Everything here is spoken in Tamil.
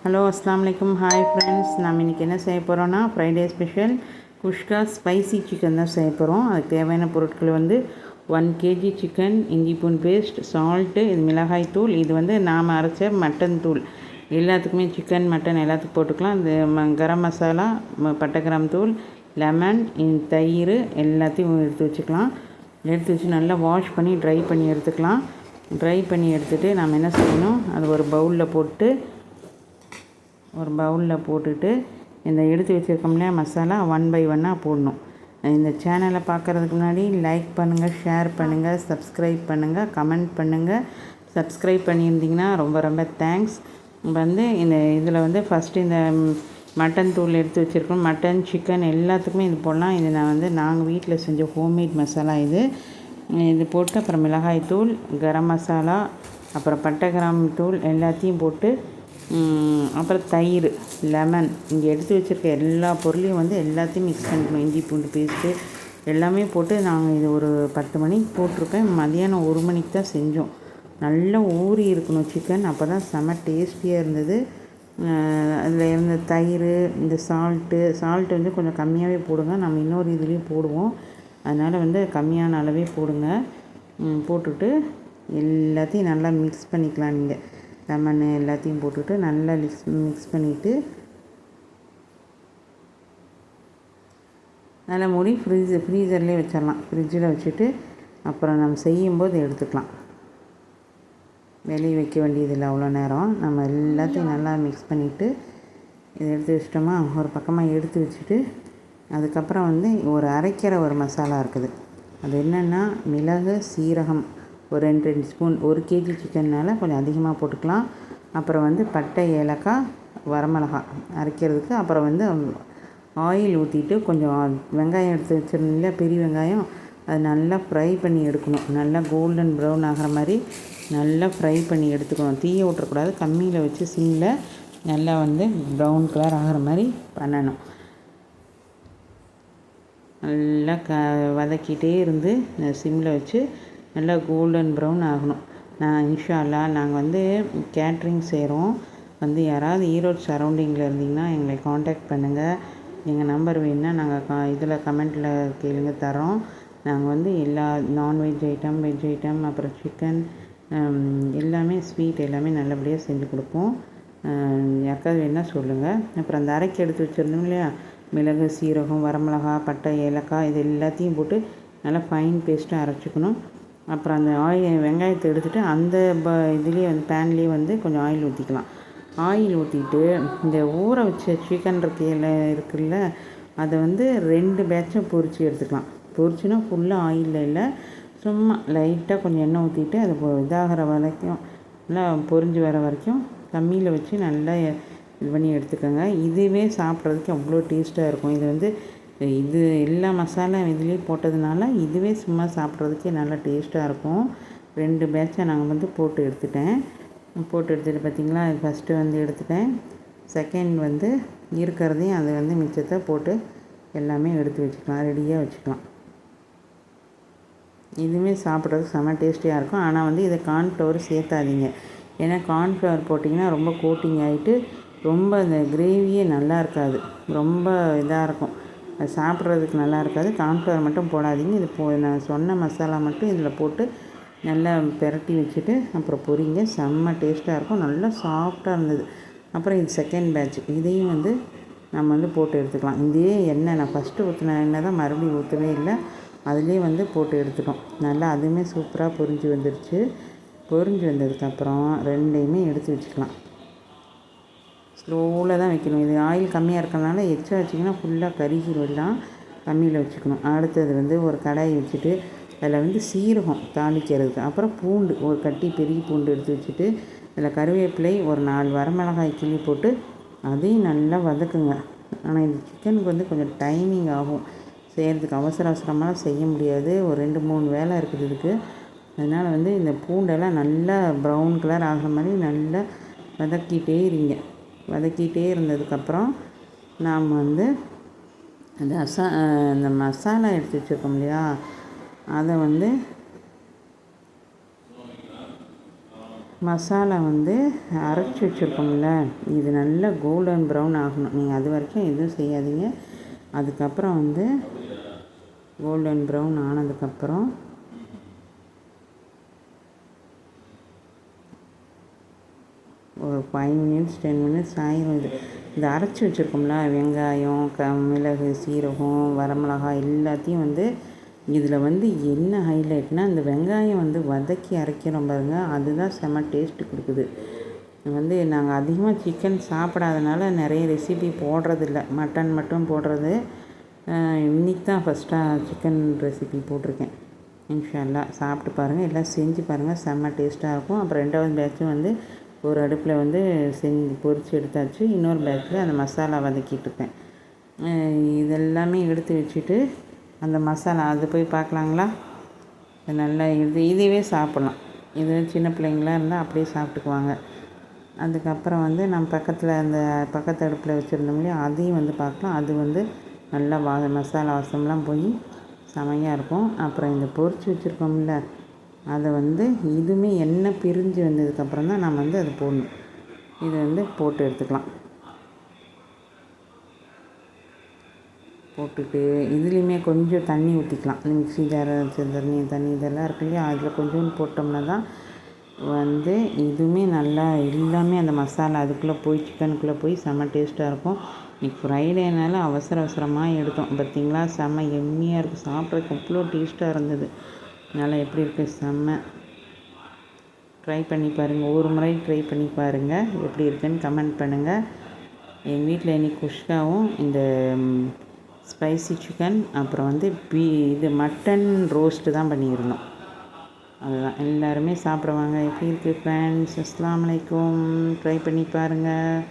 ஹலோ அஸ்ஸலாமு அலைக்கும். ஹாய் ஃப்ரெண்ட்ஸ், நம்ம இன்றைக்கி என்ன செய்ய போகிறோன்னா Friday special kuska spicy chicken தான் செய்ய போகிறோம். அதுக்கு தேவையான பொருட்கள் 1 kg சிக்கன், இஞ்சி பூண்டு பேஸ்ட், சால்ட்டு, இது மிளகாய் தூள், இது நாம் அரைச்ச மட்டன் தூள். எல்லாத்துக்குமே சிக்கன் மட்டன் எல்லாத்துக்கும் போட்டுக்கலாம். இந்த கரம் மசாலா, பட்டை கிராம் தூள், லெமன், தயிர் எல்லாத்தையும் எடுத்து வச்சுக்கலாம். எடுத்து வச்சு நல்லா வாஷ் பண்ணி ட்ரை பண்ணி எடுத்துக்கலாம். ட்ரை பண்ணி எடுத்துகிட்டு நம்ம என்ன செய்யணும், அது ஒரு பவுலில் போட்டுட்டு இந்த எடுத்து வச்சுருக்கோம் இல்லையா மசாலா 1 by 1 போடணும். இந்த சேனலை பார்க்குறதுக்கு முன்னாடி லைக் பண்ணுங்கள், ஷேர் பண்ணுங்கள், சப்ஸ்கிரைப் பண்ணுங்கள், கமெண்ட் பண்ணுங்கள். சப்ஸ்கிரைப் பண்ணியிருந்தீங்கன்னா ரொம்ப ரொம்ப தேங்க்ஸ். இந்த இதில் ஃபஸ்ட்டு இந்த மட்டன் தூள் எடுத்து வச்சுருக்கோம். மட்டன், சிக்கன் எல்லாத்துக்குமே இது போடலாம். இது நாங்கள் வீட்டில் செஞ்ச ஹோம்மேட் மசாலா. இது போட்டு அப்புறம் மிளகாய் தூள், கரம் மசாலா, அப்புறம் பட்டை கிராம் தூள் எல்லாத்தையும் போட்டு அப்புறம் தயிர், லெமன், இங்கே எடுத்து வச்சுருக்க எல்லா பொருளையும் எல்லாத்தையும் மிக்ஸ் பண்ணிக்கணும். இஞ்சி பூண்டு பேஸ்ட்டு எல்லாமே போட்டு நாங்கள் இது ஒரு 10 மணிக்கு போட்டிருப்பேன். மதியானம் 1 மணிக்கு தான் செஞ்சோம். நல்லா ஊறி இருக்கணும் சிக்கன், அப்போ தான் செம்ம டேஸ்டியாக இருந்தது. அதில் இருந்த தயிர், இந்த சால்ட்டு கொஞ்சம் கம்மியாகவே போடுங்க. நம்ம இன்னொரு இதுலேயும் போடுவோம், அதனால் கம்மியான அளவே போடுங்க. போட்டுட்டு எல்லாத்தையும் நல்லா மிக்ஸ் பண்ணிக்கலாம். நீங்கள் லெமன் எல்லாத்தையும் போட்டுட்டு நல்லா மிக்ஸ் பண்ணிவிட்டு நல்லா மூடி ஃப்ரீசர்லேயே வச்சிடலாம். ஃப்ரிட்ஜில் வச்சுட்டு அப்புறம் நம்ம செய்யும்போது எடுத்துக்கலாம். வெளியே வைக்க வேண்டியதில்லை அவ்வளோ நேரம். நம்ம எல்லாத்தையும் நல்லா மிக்ஸ் பண்ணிவிட்டு இதை எடுத்து வச்சிட்டோமா, ஒரு பக்கமாக எடுத்து வச்சுட்டு அதுக்கப்புறம் ஒரு அரைக்கிற ஒரு மசாலா இருக்குது. அது என்னென்னா மிளகு, சீரகம் ஒரு 2 ஸ்பூன். 1 kg சிக்கன்னால் கொஞ்சம் அதிகமாக போட்டுக்கலாம். அப்புறம் பட்டை, ஏலக்காய், வரமிளகாய் அரைக்கிறதுக்கு. அப்புறம் ஆயில் ஊற்றிட்டு கொஞ்சம் வெங்காயம் எடுத்து வச்சுருந்தீங்களா, பெரிய வெங்காயம், அது நல்லா ஃப்ரை பண்ணி எடுக்கணும். நல்லா கோல்டன் ப்ரௌன் ஆகிற மாதிரி நல்லா ஃப்ரை பண்ணி எடுத்துக்கணும். தீயை விட்டுறக்கூடாது, கம்மியில் வச்சு சிம்மில் நல்லா ப்ரௌன் கலர் ஆகிற மாதிரி பண்ணணும். நல்லா வதக்கிட்டே இருந்து சிம்மில் வச்சு நல்லா கோல்டன் ப்ரௌன் ஆகணும். இன்ஷா அல்லாஹ் நாங்கள் கேட்ரிங் செய்கிறோம். யாராவது ஈரோடு சரௌண்டிங்கில் இருந்தீங்கன்னா எங்களை காண்டாக்ட் பண்ணுங்கள். எங்கள் நம்பர் வேணுன்னா நாங்கள் இதில் கமெண்ட்டில் கேளுங்க, தரோம். நாங்கள் எல்லா நான்வெஜ் ஐட்டம், வெஜ் ஐட்டம், அப்புறம் சிக்கன் எல்லாமே, ஸ்வீட் எல்லாமே நல்லபடியாக செஞ்சு கொடுப்போம். யாருக்காவது வேணுன்னா சொல்லுங்கள். அப்புறம் அந்த அரைக்கி எடுத்து வச்சுருந்தோம் இல்லையா, மிளகு, சீரகம், வரமிளகா, பட்டை, ஏலக்காய், இது எல்லாத்தையும் போட்டு நல்லா ஃபைன் பேஸ்ட்டாக அரைச்சிக்கணும். அப்புறம் அந்த வெங்காயத்தை எடுத்துகிட்டு அந்த இதுலேயே பேன்லேயே கொஞ்சம் ஆயில் ஊற்றிக்கலாம். ஆயில் ஊற்றிட்டு இந்த ஊற வச்ச சிக்கன் இருக்குல்ல, அதை 2 பேட்சாக பொரித்து எடுத்துக்கலாம். பொரிச்சுன்னா ஃபுல்லாக ஆயிலில் இல்லை, சும்மா லைட்டாக கொஞ்சம் எண்ணெய் ஊற்றிட்டு அது இதாகிற வரைக்கும், நல்லா பொரிஞ்சு வர வரைக்கும் கம்மியில் வச்சு நல்லா இது பண்ணி எடுத்துக்கோங்க. இதுவே சாப்பிட்றதுக்கு அவ்வளோ டேஸ்ட்டாக இருக்கும். இது எல்லா மசாலா இதுலேயே போட்டதுனால இதுவே சும்மா சாப்பிட்றதுக்கே நல்லா டேஸ்ட்டாக இருக்கும். 2 பேட்சாக நாங்கள் போட்டு எடுத்துட்டேன். போட்டு எடுத்துகிட்டு பார்த்திங்களா, ஃபஸ்ட்டு எடுத்துட்டேன். செகண்ட் இருக்கிறதையும் அதை மிச்சத்தை போட்டு எல்லாமே எடுத்து வச்சுக்கலாம், ரெடியாக வச்சுக்கலாம். இதுவுமே சாப்பிட்றதுக்கு செம்ம டேஸ்டியாக இருக்கும். ஆனால் இதை கார்ன்ஃப்ளவர் சேர்த்தாதீங்க. ஏன்னா கார்ன்ஃப்ளவர் போட்டிங்கன்னா ரொம்ப கோட்டிங் ஆகிட்டு ரொம்ப அந்த கிரேவியே நல்லா இருக்காது, ரொம்ப இதாக இருக்கும், அது சாப்பிட்றதுக்கு நல்லா இருக்காது. கார்ன்ஃப்ளவர் மட்டும் போடாதீங்க. நான் சொன்ன மசாலா மட்டும் இதில் போட்டு நல்லா பெரட்டி வச்சுட்டு அப்புறம் பொரிங்க. செம்ம டேஸ்ட்டாக இருக்கும், நல்லா சாஃப்டாக இருந்தது. அப்புறம் இது செகண்ட் பேட்ச், இதையும் நம்ம போட்டு எடுத்துக்கலாம். இதே எண்ணெய் நான் ஃபஸ்ட்டு ஊற்றின எண்ணெய் தான், மறுபடியும் ஊற்றவே இல்லை, அதுலேயே போட்டு எடுத்துட்டோம். நல்லா அதுவுமே சூப்பராக பொரிஞ்சு வந்துடுச்சு. பொரிஞ்சு வந்ததுக்கப்புறம் 2யுமே எடுத்து வச்சுக்கலாம். ஸ்லோவில் தான் வைக்கணும். இது ஆயில் கம்மியாக இருக்கிறதுனால எச்சா வச்சிங்கன்னா ஃபுல்லாக கருகிடலாம். கம்மியில் வச்சுக்கணும். அடுத்தது ஒரு கடாயை வச்சுட்டு அதில் சீரகம் தாளிக்கிறதுக்கு, அப்புறம் பூண்டு, ஒரு கட்டி பெரிய பூண்டு எடுத்து வச்சுட்டு அதில் கருவேப்பிலை, ஒரு 4 வரமிளகாய் கிள்ளி போட்டு அதையும் நல்லா வதக்குங்க. ஆனால் இந்த சிக்கனுக்கு கொஞ்சம் டைமிங் ஆகும் செய்கிறதுக்கு, அவசரமாக செய்ய முடியாது. ஒரு 2-3 வேலை இருக்குது இதுக்கு. அதனால் இந்த பூண்டெல்லாம் நல்லா ப்ரௌன் கலர் ஆகிற மாதிரி நல்லா வதக்கிட்டே இருங்க. வதக்கிட்டே இருந்ததுக்கப்புறம் நாம் அந்த இந்த மசாலா எடுத்து வச்சுருக்கோம் இல்லையா, அதை மசாலா வந்து அரைச்சி வச்சுருக்கோம்ல, இது நல்லா கோல்டன் ப்ரௌன் ஆகணும். நீங்கள் அது வரைக்கும் எதுவும் செய்யாதீங்க. அதுக்கப்புறம் வந்து கோல்டன் ப்ரௌன் ஆனதுக்கப்புறம் ஒரு 5 மினிட்ஸ் 10 மினிட்ஸ் ஆயிரும். இது அரைச்சி வச்சுருக்கோம்ல, வெங்காயம், மிளகு, சீரகம், வரமிளகாய் எல்லாத்தையும் வந்து இதில் வந்து என்ன ஹைலைட்னால், இந்த வெங்காயம் வந்து வதக்கி அரைக்கிறோம் பாருங்கள், அதுதான் செம்ம டேஸ்ட்டு கொடுக்குது. வந்து நாங்கள் அதிகமாக சிக்கன் சாப்பிடாதனால நிறைய ரெசிபி போடுறதில்ல, மட்டன் மட்டும் போடுறது. இன்றைக்கி தான் ஃபஸ்ட்டாக சிக்கன் ரெசிபி போட்டிருக்கேன். இன்ஷா அல்லாஹ் சாப்பிட்டு பாருங்கள், எல்லாம் செஞ்சு பாருங்கள், செம்ம டேஸ்ட்டாக இருக்கும். அப்புறம் 2வது பேட்சும் வந்து ஒரு அடுப்பில் வந்து பொரித்து எடுத்தாச்சு. இன்னொரு பேட்சில் அந்த மசாலா வதக்கிட்டுருக்கேன். இதெல்லாமே எடுத்து வச்சுட்டு அந்த மசாலா அது போய் பார்க்கலாங்களா? நல்லா இதுவே சாப்பிட்லாம். இது சின்ன பிள்ளைங்களாம் இருந்தால் அப்படியே சாப்பிட்டுக்குவாங்க. அதுக்கப்புறம் வந்து நம்ம பக்கத்தில் அந்த பக்கத்து அடுப்பில் வச்சுருந்தோம் இல்லையா, அதையும் வந்து பார்க்கலாம். அது வந்து நல்லா மசாலா வாசம்லாம் போய் செமையாக இருக்கும். அப்புறம் இந்த பொரித்து வச்சுருக்கோம்ல, அதை வந்து இதுவுமே எண்ணெய் பிரிஞ்சு வந்ததுக்கப்புறம் தான் நம்ம வந்து அதை போடணும். இதை வந்து போட்டு எடுத்துக்கலாம். போட்டுட்டு இதுலேயுமே கொஞ்சம் தண்ணி ஊற்றிக்கலாம். மிக்ஸி ஜார் தண்ணி இதெல்லாம் இருக்கு இல்லையா, அதில் கொஞ்சோண்டு போட்டோம்னா தான் வந்து இதுவுமே நல்லா எல்லாமே அந்த மசாலா அதுக்குள்ளே போய் சிக்கனுக்குள்ளே போய் செம்ம டேஸ்ட்டாக இருக்கும். இன்றைக்கி ஃப்ரைடேனால அவசரமாக எடுத்தோம் பார்த்திங்களா, செம்ம எம்மியாக இருக்குது. சாப்பிட்றதுக்கு அவ்வளோ டேஸ்ட்டாக இருந்தது. நல்லா எப்படி இருக்குது, செம்ம. ட்ரை பண்ணி பாருங்கள், ஒரு முறை ட்ரை பண்ணி பாருங்கள், எப்படி இருக்குதுன்னு கமெண்ட் பண்ணுங்கள். எங்கள் வீட்டில் இன்றைக்கி குஷ்காவும் இந்த ஸ்பைசி சிக்கன் அப்புறம் வந்து இது மட்டன் ரோஸ்ட்டு தான் பண்ணியிருந்தோம். அதுதான் எல்லாருமே சாப்பிடுவாங்க. எப்படி இருக்குது ஃப்ரெண்ட்ஸ்? அஸ்ஸலாமு அலைக்கும். ட்ரை பண்ணி பாருங்கள்.